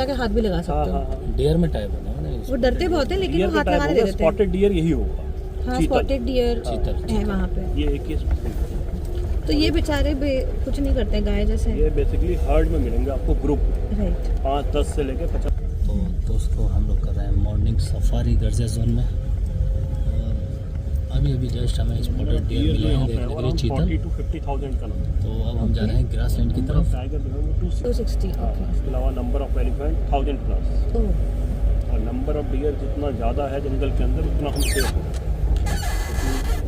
जाके हाथ भी लगा सकते हो। डियर में टाइप है ना, वो डरते बहुत है लेकिन वो हाथ लगाने दे देते हैं। स्पॉटेड डियर यही होगा। हाँ स्पॉटेड डियर है वहाँ पे। ये एक ही तो ये बेचारे कुछ नहीं करते गाय जैसे। ये बेसिकली हर्ड में मिलेंगे आपको ग्रुप, राइट, 5-10 से लेके 50। तो दोस्तों हम लोग कर रहे हैं मॉर्निंग सफारी गर्जा जोन में। अभी जस्ट हमें स्पॉटेड डियर मिले हैं देखने के लिए, चीतल। 40 to 50,000 का नंबर। तो अब हम जा रहे हैं ग्रास लैंड की तरफ। टाइगर जो है वो 260। इसके अलावा नंबर ऑफ एलिफेंट 1000 प्लस। और नंबर ऑफ डियर जितना ज़्यादा है जंगल के अंदर उतना हम सेफ हैं।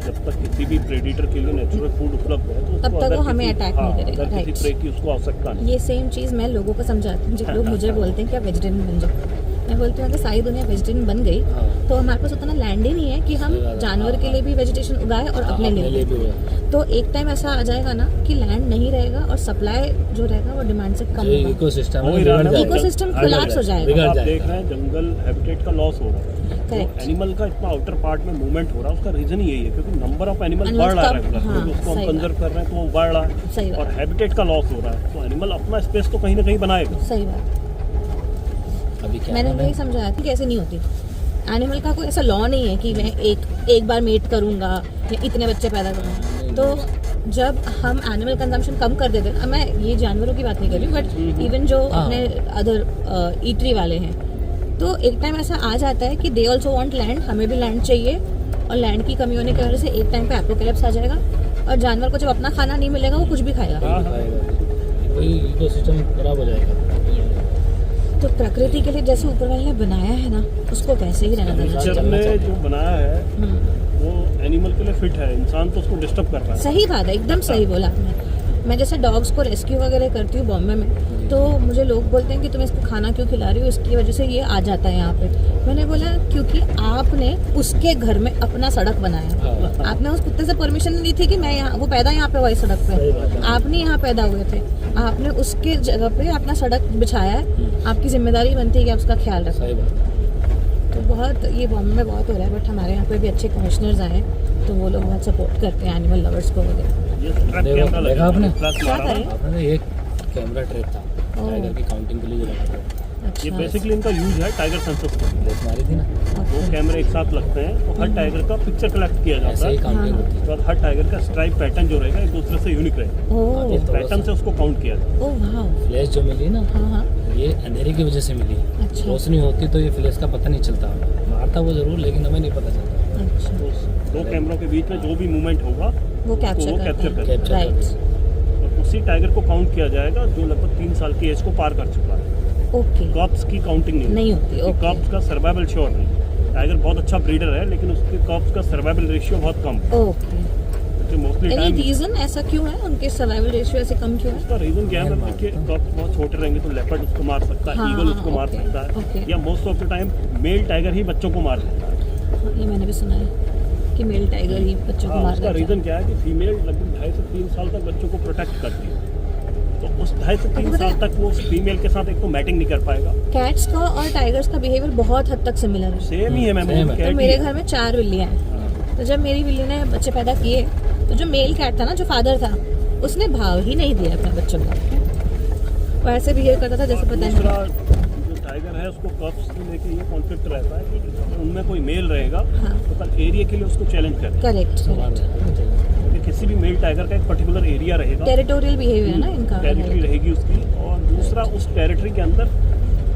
जब तक किसी भी प्रेडिटर के लिए नेचुरल फूड उपलब्ध है तो तब तक वो हमें अटैक नहीं करेगा। अगर किसी प्रे की उसको आवश्यकता नहीं। ये सेम चीज़ मैं लोगों को समझाती हूँ। जब लोग मुझे बोलते हैं कि आप वेजिटेरियन बन जाओ, मैं बोलती हूँ अगर सारी दुनिया वेजिटेरियन बन गई तो हमारे पास उतना लैंड ही नहीं है कि हम जानवर के लिए भी वेजिटेशन उगाए और अपने लिए भी। तो एक टाइम ऐसा आ जाएगा ना कि लैंड नहीं रहेगा और सप्लाई जो रहेगा वो डिमांड से कम होगा। इकोसिस्टम कोलैप्स हो जाएगा। आप देख रहे हैं जंगल हैबिटेट का लॉस हो रहा है। तो एनिमल का इतना आउटर पार्ट में मूवमेंट हो रहा है, उसका रीजन यही है क्योंकि नंबर ऑफ एनिमल बढ़ रहा है रेगुलर, क्योंकि उसको हम कंजर्व कर रहे हैं तो वो बढ़ रहा है और हैबिटेट का लॉस हो रहा है। तो एनिमल अपना स्पेस तो कहीं ना कहीं बनाएगा। सही बात। मैंने यही समझाया कि कैसे नहीं होती। एनिमल का कोई ऐसा लॉ नहीं है कि मैं एक बार मेट करूंगा या इतने बच्चे पैदा करूंगा। तो जब हम एनिमल कंजम्पशन कम कर देते हैं, मैं ये जानवरों की बात नहीं कर रही बट इवन जो अपने अदर ईटरी वाले हैं, तो एक टाइम ऐसा आ जाता है कि दे ऑल्सो वांट लैंड, हमें भी लैंड चाहिए और लैंड की कमी होने की वजह से एक टाइम पे एपोकैलिप्स आ जाएगा और जानवर को जब अपना खाना नहीं मिलेगा वो कुछ भी खाएगा। इकोसिस्टम खराब हो जाएगा। तो प्रकृति के लिए जैसे ऊपर वाले ने बनाया है ना, उसको वैसे ही रहना देना चाहिए। ने जो बनाया है वो एनिमल के लिए फिट है, इंसान तो उसको डिस्टर्ब कर रहा है। सही बात है, एकदम सही बोला आपने। मैं जैसे डॉग्स को रेस्क्यू वगैरह करती हूँ बॉम्बे में, तो मुझे लोग बोलते हैं कि तुम इसको खाना क्यों खिला रही हो, इसकी वजह से ये आ जाता है यहाँ पे। मैंने बोला क्योंकि आपने उसके घर में अपना सड़क बनाया। आपने उस कुत्ते से परमिशन नहीं दी थी कि मैं यहाँ, वो पैदा यहाँ पे हुआ इस सड़क पे, आपने यहाँ पैदा हुए थे, आपने उसके जगह पे अपना सड़क बिछाया है, आपकी जिम्मेदारी बनती है कि आप उसका ख्याल रखें। तो बहुत ये बॉम्बे में बहुत हो रहा है, बट हमारे यहाँ पे भी अच्छे कमिश्नर्स आए हैं तो वो लोग बहुत सपोर्ट करते हैं एनिमल लवर्स को वगैरह। देखा आपने क्या था आपने एक कैमरा ट्रैप था टाइगर की काउंटिंग के लिए जो लगा था। ये बेसिकली इनका यूज है टाइगर सेंसस को। मारी थी ना, दो कैमरे एक साथ लगते हैं तो हर टाइगर का पिक्चर कलेक्ट किया जाता है। काउंटिंग होती है और हर टाइगर का स्ट्राइप पैटर्न जो रहेगा एक दूसरे से यूनिक रहेगा, इस पैटर्न से उसको काउंट किया जाता है। फ्लैश जो मिली ना, ये अंधेरे की वजह से मिली। रोशनी होती तो ये फ्लैश का पता नहीं चलता, मारता वो जरूर लेकिन हमें नहीं पता चलता। तो दो कैमरों के बीच में जो भी मूवमेंट होगा वो कैप्चर करता है। और उसी टाइगर को काउंट किया जाएगा जो लगभग 3 साल की एज को पार कर चुका है। कॉप्स की काउंटिंग नहीं होती। कॉप्स का सर्वाइवल श्योर नहीं। टाइगर बहुत अच्छा ब्रीडर है लेकिन उसके कॉप्स का सर्वाइवल रेशियो बहुत कम है। मोस्टली एनी रीजन ऐसा क्यों है, उनके सर्वाइवल रेशियो ऐसे कम क्यों है? उसका रीजन क्या है, देखिए कॉप्स बहुत छोटे रहेंगे तो लेपर्ड उसको मार सकता है, ईगल उसको मार सकता है, या most of the time male tiger ही बच्चों को मार देता है। ये मैंने भी सुना है कि मेल टाइगर ही बच्चों को मार देता है। उसका रीजन क्या है कि फीमेल लगभग 2.5 से 3 साल तक बच्चों को प्रोटेक्ट करती है, तो उस 2.5 से 3 साल तक वो फीमेल के साथ एक तो मैटिंग नहीं कर पाएगा। कैट्स का और टाइगर्स का बिहेवियर बहुत हद तक सिमिलर है। सेम ही है मैम। तो मेरे घर में 4 बिल्लियां हैं, तो जब मेरी बिल्ली ने बच्चे पैदा किए तो जो मेल कैट था ना, जो फादर था, उसने भाव ही नहीं दिया अपने बच्चों को, वो ऐसे बिहेव करता था जैसे पता नहीं। जो टाइगर है उसको कप्स को लेके ये कॉन्फ्लिक्ट रहता है कि अगर उनमें कोई मेल रहेगा तो कल एरिया के लिए उसको चैलेंज करें। करेक्ट। क्योंकि किसी भी मेल टाइगर का एक पर्टिकुलर एरिया रहेगा, टेरिटोरियल बिहेवियर ना इनका, टेरिटरी रहेगी उसकी, और दूसरा उस टेरिटरी के अंदर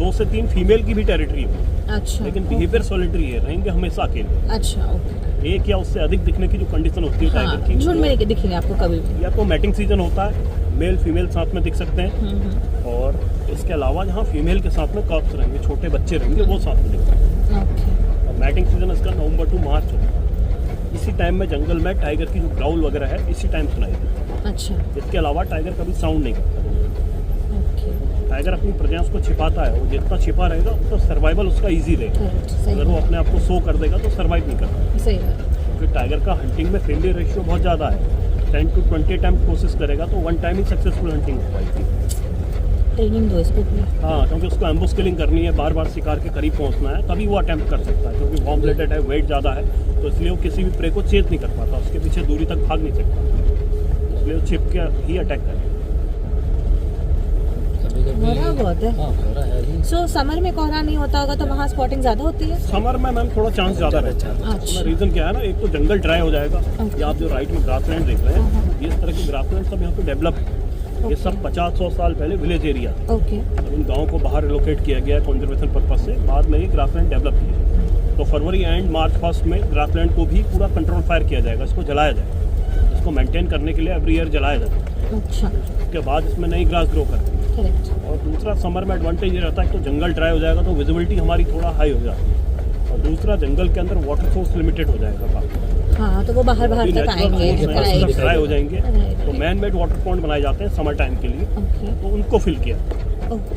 2 से 3 फीमेल की भी टेरिटरी है। अच्छा। लेकिन बिहेवियर सॉलिटरी है, रहेंगे हमेशा अकेले। अच्छा, ओके। एक या उससे अधिक दिखने की जो कंडीशन होती है टाइगर की, झुंड में नहीं दिखेंगे आपको कभी भी। या तो मैटिंग सीजन होता है, मेल फीमेल साथ में दिख सकते हैं, और इसके अलावा जहाँ फीमेल के साथ में कॉप्स रहेंगे, छोटे बच्चे रहेंगे, वो साथ में दिखते हैं। और मैटिंग सीजन इसका नवंबर टू मार्च होता है। इसी टाइम में जंगल में टाइगर की जो ग्राउल वगैरह है इसी टाइम सुनाई देती है। अच्छा। इसके अलावा टाइगर कभी साउंड नहीं करता। टाइगर अपनी प्रेजेंस को छिपाता है, वो जितना छिपा रहेगा उतना सर्वाइवल उसका इजी रहेगा। अगर वो अपने आप को शो कर देगा तो सर्वाइव नहीं करता। सही बात। क्योंकि टाइगर का हंटिंग में फेलियर रेशियो बहुत ज़्यादा है। 10 to 20 अटेम्प्ट कोशिश करेगा तो 1 टाइम ही सक्सेसफुल हंटिंग हो पाएगी। ट्रेनिंग दो इसको। हाँ, क्योंकि उसको एम्बुश किलिंग करनी है, बार बार शिकार के करीब पहुंचना है, तभी वो अटेम्प्ट कर सकता है। क्योंकि वार्म ब्लडेड है, वेट ज़्यादा है, तो इसलिए वो किसी भी प्रे को चेज नहीं कर पाता, उसके पीछे दूरी तक भाग नहीं सकता, इसलिए वो छिप के ही अटैक करेगा। कोहरा बहुत है। हाँ कोहरा है ही। सो समर में कोहरा नहीं होता होगा तो वहाँ स्पॉटिंग ज्यादा होती है? समर में मैम थोड़ा चांस ज़्यादा रहता है। अच्छा। रीज़न क्या है ना, एक तो जंगल ड्राई हो जाएगा, Okay. ये आप जो राइट में ग्रासलैंड देख रहे हैं, ये इस तरह के ग्रासलैंड सब यहाँ पे डेवलप है। ये सब 50-100 साल पहले विलेज एरिया था। ओके। इन गाँव को बाहर रिलोकेट किया गया कंजर्वेशन पर्पज से, बाद में ये ग्रासलैंड डेवलप किया। तो फरवरी एंड मार्च फर्स्ट में ग्रासलैंड को भी पूरा कंट्रोल फायर किया जाएगा, इसको जलाया जाएगा। इसको मेंटेन करने के लिए एवरी ईयर जलाया जाता है। अच्छा। उसके बाद इसमें नई ग्रास ग्रो करती है। करेक्ट। और दूसरा समर में एडवांटेज ये रहता है कि तो जंगल ड्राई हो जाएगा तो विजिबिलिटी हमारी थोड़ा हाई हो जाती है। और दूसरा जंगल के अंदर वाटर सोर्स लिमिटेड हो जाएगा काफी। हाँ तो वो बाहर बाहर तक आएंगे। राइट। ड्राई हो जाएंगे Right. तो मैन मेड वाटर पॉइंट बनाए जाते हैं समर टाइम के लिए, ओके। तो उनको फिल किया। ओके।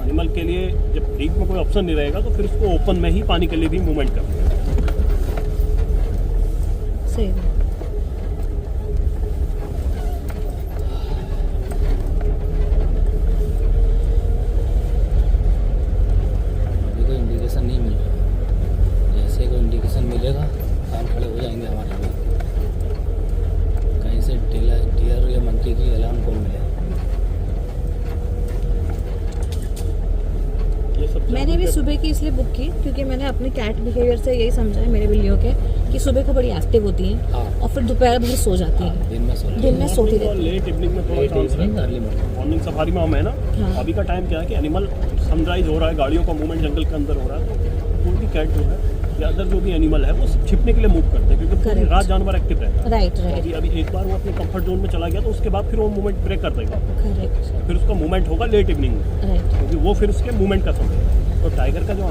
एनिमल के लिए जब डीप में कोई ऑप्शन नहीं रहेगा तो फिर उसको ओपन में ही पानी के लिए भी मूवमेंट करते हैं। सही है। अभी कोई इंडिकेशन नहीं मिल रहा। जैसे कोई इंडिकेशन मिलेगा काम खड़े हो जाएंगे हमारे भी। कहीं से डियर या मंकी की अलार्म कॉल मिले। ये सब मैंने भी सुबह की इसलिए बुक की क्योंकि मैंने अपने कैट बिहेवियर से यही समझा है, मेरे बिल्लियों के, कि सुबह को बड़ी एक्टिव होती हैं हाँ। और फिर दोपहर भर सो जाती हैं। दिन में सोते दिन में सोती रहती हैं। लेट इवनिंग में थोड़ा चांस रहता है। Early morning. मॉर्निंग सफारी में हम है ना, हाँ। अभी का टाइम क्या है कि एनिमल सनराइज हो रहा है, गाड़ियों का मूवमेंट जंगल के अंदर हो रहा है, तो कोई भी कैट जो है या अदर जो भी एनिमल है वो छिपने के लिए मूव करते हैं क्योंकि पूरी Correct. रात जानवर एक्टिव रहता है। Right right. अभी एक बार वो अपने कंफर्ट जोन में चला गया तो उसके बाद फिर वो मूवमेंट ब्रेक कर देगा, करेक्ट। फिर उसका मूवमेंट होगा लेट इवनिंग में, राइट। क्योंकि वो फिर उसके मूवमेंट का समय है। तो टाइगर का जो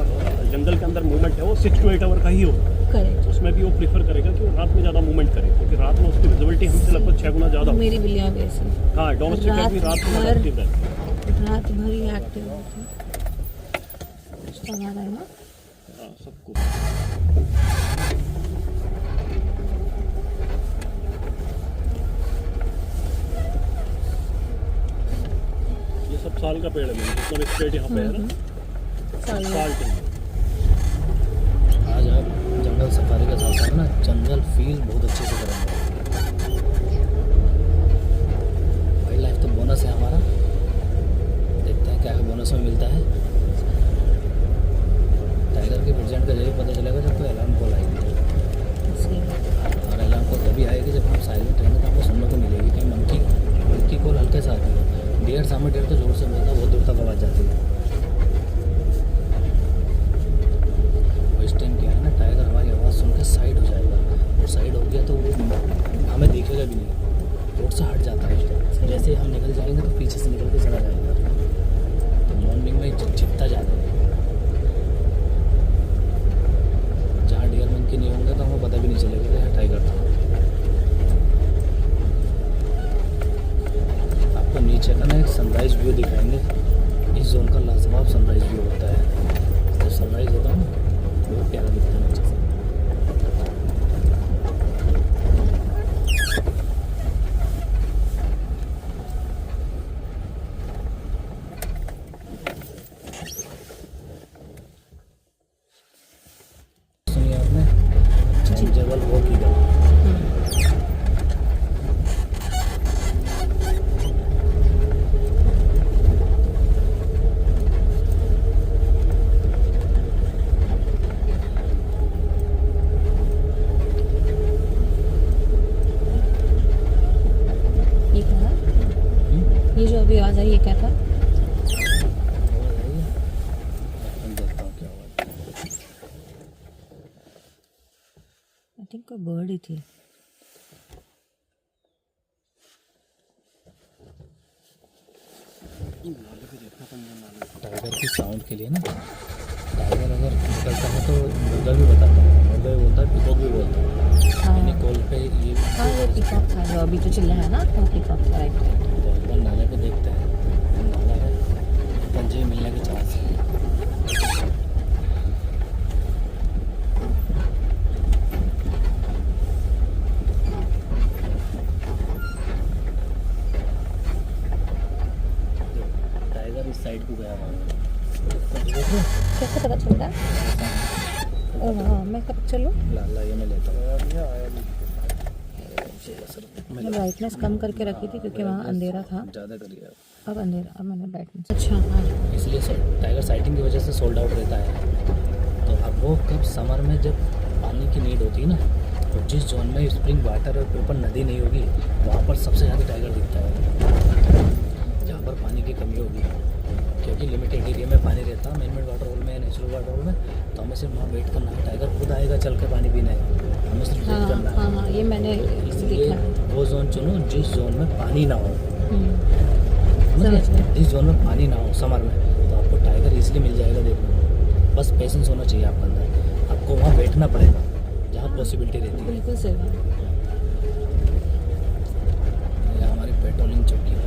जंगल के अंदर मूवमेंट है वो 6 to 8 आवर का ही होगा। करेक्ट। उसमें भी वो प्रेफर करेगा कि वो रात में ज़्यादा मूवमेंट करे क्योंकि रात में उसकी विजिबिलिटी हमसे लगभग 6 गुना ज़्यादा होगी। मेरी बिल्लियाँ भी ऐसी हाँ, डोमेस्टिक कैट भी रात में रात एक्टिव रहती है। रात भर ही एक्टिव होती है। कुछ तो आ रहा है ना। हाँ, सबको। ये सब साल का पेड़ है मेरे, जितना भी स्ट्रेट यहाँ पे है ना, साल में। साल टिम्बर। आज आप जंगल सफारी के साथ साथ ना जंगल फील बहुत अच्छे से करेंगे। वाइल्ड लाइफ तो बोनस है हमारा, देखते हैं क्या बोनस में मिलता है। टाइगर के प्रेजेंट का जरूर पता चलेगा जब कोई अलार्म कॉल आएगी। सही है। और अलार्म कॉल तभी आएगी जब हम साइलेंट रहेंगे तो हमको सुनने को मिलेगी कि मंकी कॉल हल्के से आती है। डेढ़ सामने डेढ़ तो जोर से बोलता है, बहुत दूर तक आवाज़ जाती है। इस टाइम क्या है ना, टाइगर हमारी आवाज़ सुन के साइड हो जाएगा और साइड हो गया तो वो हमें देखेगा भी नहीं, रोड से हट जाता है। उस टाइम जैसे ही हम निकल जाएंगे तो पीछे से निकल के चला जाएगा। तो मॉर्निंग में छिपता जाता है। जहाँ डियर मंकी नहीं होंगे तो हमें पता भी नहीं चलेगा कि यहाँ टाइगर था। आपको नीचे का ना एक सनराइज व्यू दिखाएंगे। इस जोन का लाजवाब सनराइज व्यू होता है। तो सनराइज होता है ना, बहुत प्यारा दिखता है नीचे से। सुनिए आपने जबल वॉक ईगल। ये क्या है? ये जो अभी आवाज आई ये क्या था? देखता हूँ क्या हुआ। आई थिंक कोई बर्ड ही थी। टाइगर की साउंड के लिए ना, टाइगर अगर निकलता है तो मुर्गा भी बताता है, मुर्गा भी बोलता है, पिकॉक भी बोलता है। हाँ यानी कॉल पे ये हाँ वो पिकॉक था जो अभी जो चिल्ला है ना, वो पिकॉक था। राइट। तो एक बार नाले पे देखते हैं, नाला है पंजे मिलने के चांस है। टाइगर इस साइड को गया हुआ है। कैसे पता चलता है? ओह हाँ, मैं कब चलूँ? लाला ये मैं लेता हूँ। मैंने ब्राइटनेस कम करके रखी थी क्योंकि वहाँ अंधेरा था। ज़्यादा करिए आप। अब अंधेरा, अब मैंने ब्राइटनेस। अच्छा हाँ, इसलिए टाइगर साइटिंग की वजह से सोल्ड आउट रहता है। तो अब वो कब समर में जब पानी की नीड होती है ना, तो जिस जोन में स्प्रिंग वाटर और प्रॉपर नदी नहीं होगी वहाँ पर सबसे ज़्यादा टाइगर दिखता है, जहाँ पर पानी की कमी होगी। क्योंकि लिमिटेड एरिया में पानी रहता है, मैन मेड वाटर होल में, नेचुरल वाटर होल में, तो हमें सिर्फ वहाँ वेट करना है। टाइगर खुद आएगा चल के पानी पीने, हमें सिर्फ वेट करना है। हाँ, ये मैंने इसलिए देखा है। वो जोन चुनो जिस जोन में पानी ना हो। समझ गए। जिस जोन में पानी ना हो समर में, तो आपको टाइगर इजीली मिल जाएगा देखने। बस पेशेंस होना चाहिए आपके अंदर, आपको वहाँ बैठना पड़ेगा जहाँ पॉसिबिलिटी रहती है। बिल्कुल सही बात। ये हमारी पेट्रोलिंग चौकी है।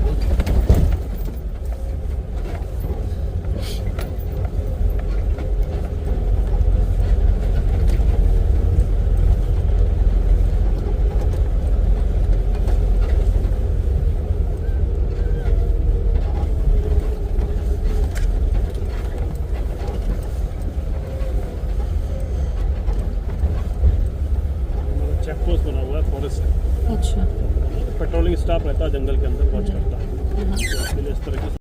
चेक पोस्ट बना हुआ है, फॉरेस्ट है। अच्छा पेट्रोलिंग स्टाफ रहता है जंगल के अंदर, वॉच करता है। हाँ। इसके लिए इस तरह की